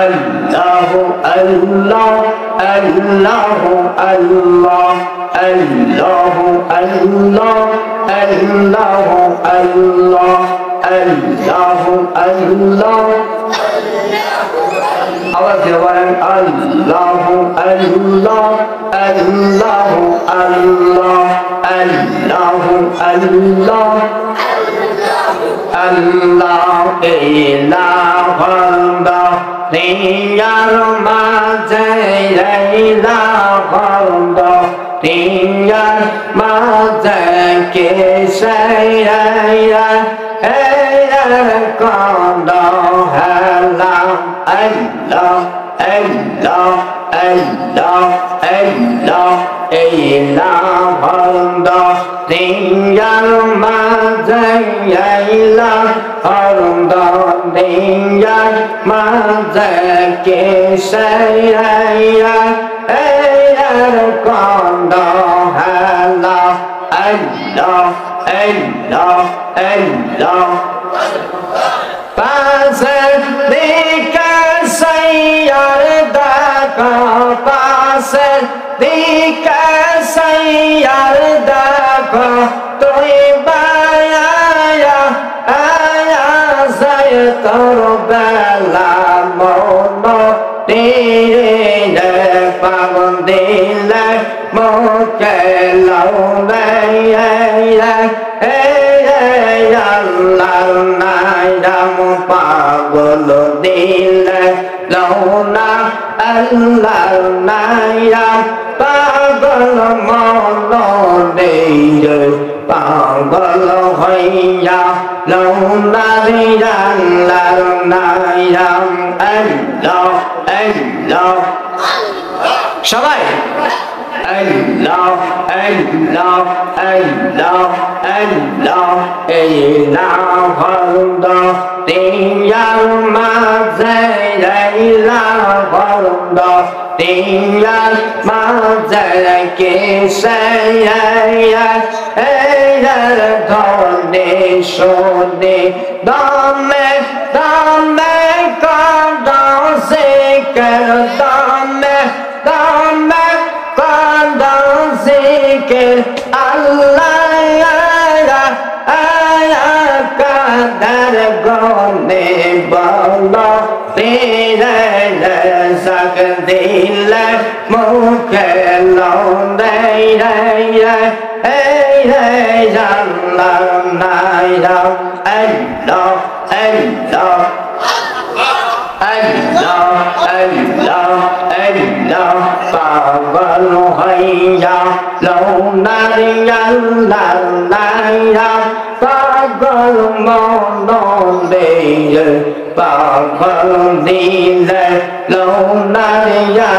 الله الله الله الله الله الله الله الله الله الله আওয়াজ দিয়ে বলেন আল্লাহ আল্লাহ আল্লাহ আল্লাহ আল্লাহ আল্লাহ আল্লাহ ইলাহাল্লাহ তিয়ার মাঝে ইলাহাল্লাহ তিয়ার মাঝে কে সাইয়া কন্দ হালাম আল্লাহ আল্লাহ আল্লাহ আল্লাহ ইলাহাল্লাহ তিয়ার মাঝে ইলাহাল্লাহ তিয়ার মাঝে কে সাইয়া কন্দ হালাম আল্লাহ আল্লাহ আল্লাহ পাশে দিকে সাইয়ার দেখা পাশে দিকে সাইয়ার দেখা তুই বায়া আয়া যায় তোর বেলা মন তীরে পাবন দিলে মুখে লৌলে নাম পাগল দিলে লৌনা আল্লাহ নাম পাগল মন দিলে পাগল হইয়া লৌনা আল্লাহ নাম আল্লাহ আল্লাহ সবাই Allah, Allah, Allah, Allah, ilahullah, diyar maze, ilahullah, diyar maze, kisaya, eyler dhoni shoni, dame, dame, kadam zikr, dame, dame, zikr Allah kadar gone bolo tere sak dile mukhe londe hey Allah nayam Allah Allah Allah Allah Allah pagal hoiya lounariya naya pagal mon dile pagal dile lounariya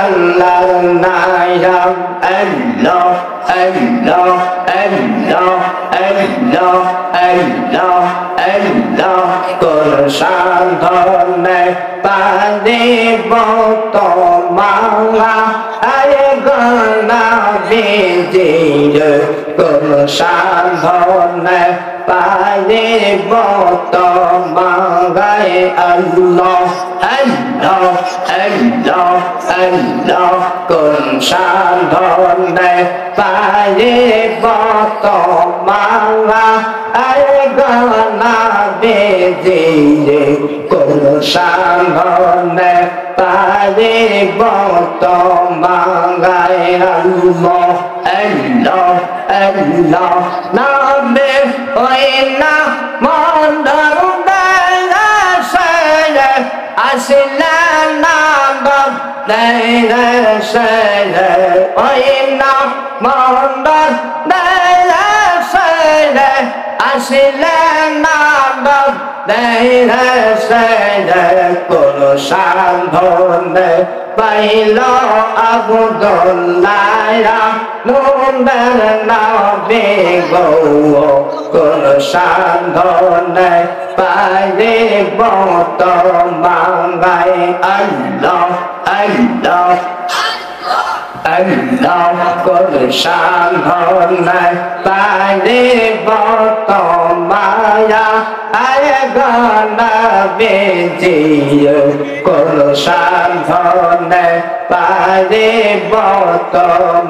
naya Allah Allah Allah Allah Allah Allah kul sandhane padib to manga aye gana bijile kul sandhane padib to manga Allah Allah Allah Allah kul sandhane padib to manga aye gana bijile kul sandhane padib to manga Allah Allah Allah nabe oina mondar dala sele asila nabab dala sele oina mondar dala sele asila nabab dala sele kul sandhane pailo abdullah number nabi go kul sandhane paile boto mangai Allah Allah Allah kul sandhane paile boto mangai পায়া আয় গণবিজি কোন সাধনে পারে বত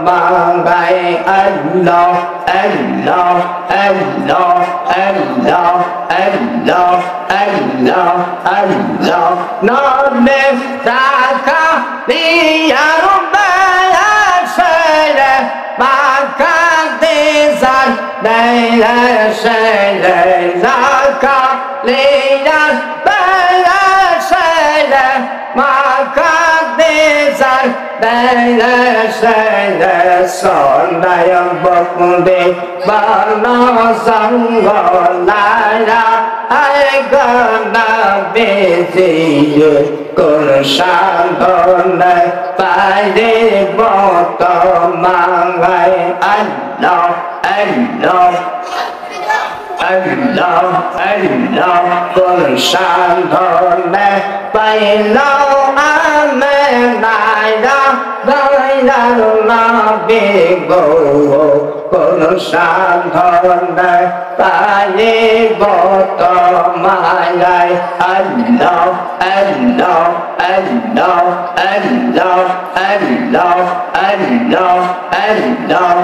মাঙ্গাই আল্লাহ আল্লাহ আল্লাহ আল্লাহ আল্লাহ আল্লাহ আল্লাহ নবে টাকা দিয়ার বেয়াসরে বাকা দেজার বেয়াসরে জাকা লিয়ার বেয়াসরে মাকা দেজার বেয়াসরে সন্দায় বকুন্দে বানা সঙ্গলায়া আয় গণবিজি কোন সাধনে পারে বত মাঙ্গাই আল্লাহ আল্লাহ আল্লাহ আল্লাহ কোন সাধনে পাইলাম আমি নাইরা দয়াল নবী গো কোন সাধনে পাইব তোমায় আল্লাহ আল্লাহ আল্লাহ আল্লাহ আল্লাহ আল্লাহ আল্লাহ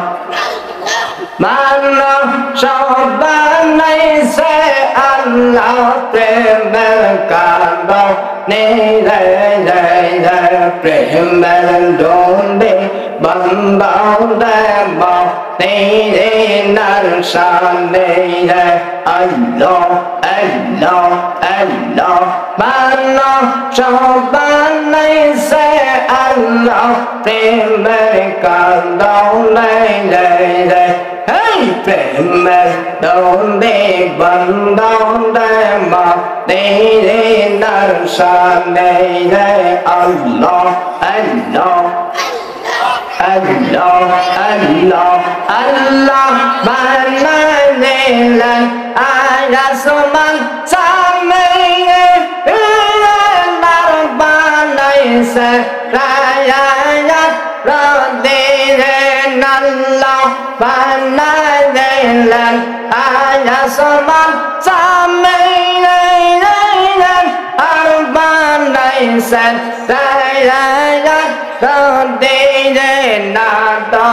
মানো সবাই সে আল্লাহ প্রেমের কান্দ নীরে প্রেমের ডোলে বন্দাও দেব নীরে নরসানে আল্লাহ আল্লাহ আল্লাহ মানো সবাই সে আল্লাহ প্রেমের কান্দ নীরে প্রেমের ডোলে বন্দাও দেব নীরে নরসানে আল্লাহ আল্লাহ Allah, Allah, Allah, Mananilan, Ayasuman, Samaye, Narbanayse, Rayayat, Radiren, Allah, Mananilan, Ayasuman, Samaye, Narbanayse, Rayayat, Radiren,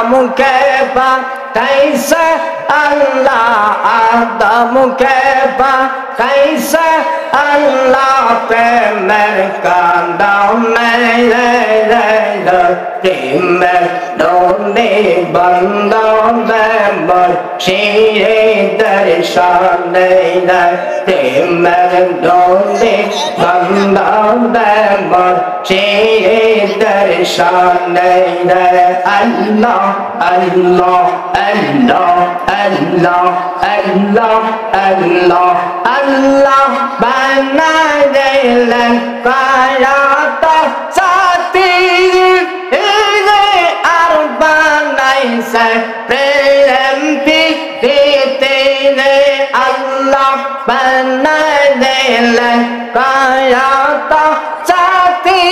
Adam kepa kaisa Allah Adam kepa kaisa Allah pemer kandam mere primer doni bandam bemor shire darshane primer doni bandam bemor shire darshane Allah Allah Allah Allah Allah Allah Allah bana dilan kayata sati ile arbanai se prempi tene Allah bana dilan kayata sati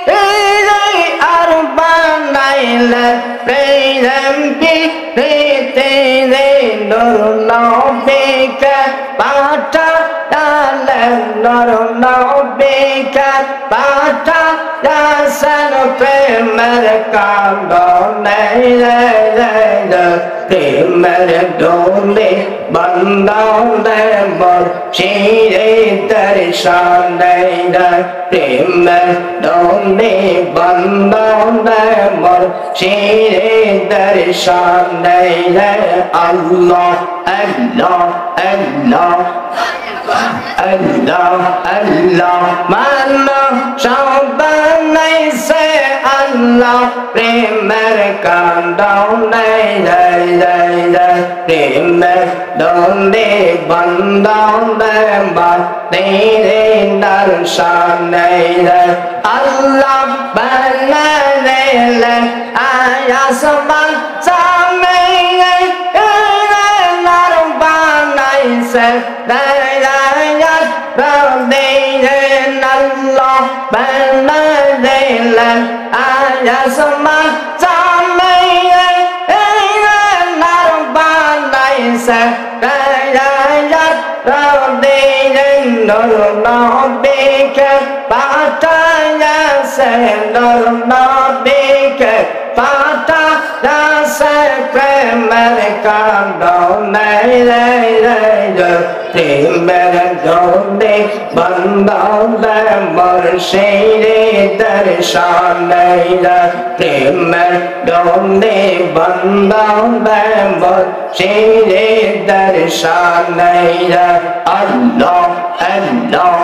ile arbanai le prempi tene nur nobika pata nur nobika pata dasan premer kando premer dole bandon demor shire darshan premer dole bandon demor shire darshan Allah Allah Allah Allah Allah mano shabanai se Allah premer kandau premer donde bandau dembar tere darshan Allah banale ayasaman samai narbanai se dayat Radiren Allah banadilan ayasaman samai narbanai se dayat দিলেন নূর নবীকে পাঠাইয়াছে নূর নবীকে পাঠাইয়াছে প্রেমের কারণে রে রে প্রেমের জন্যে বন্দে মুর্শিদে দর্শনে রে প্রেমের জন্যে বন্দে মুর্শিদে দর্শনে রে আল্লাহ আল্লাহ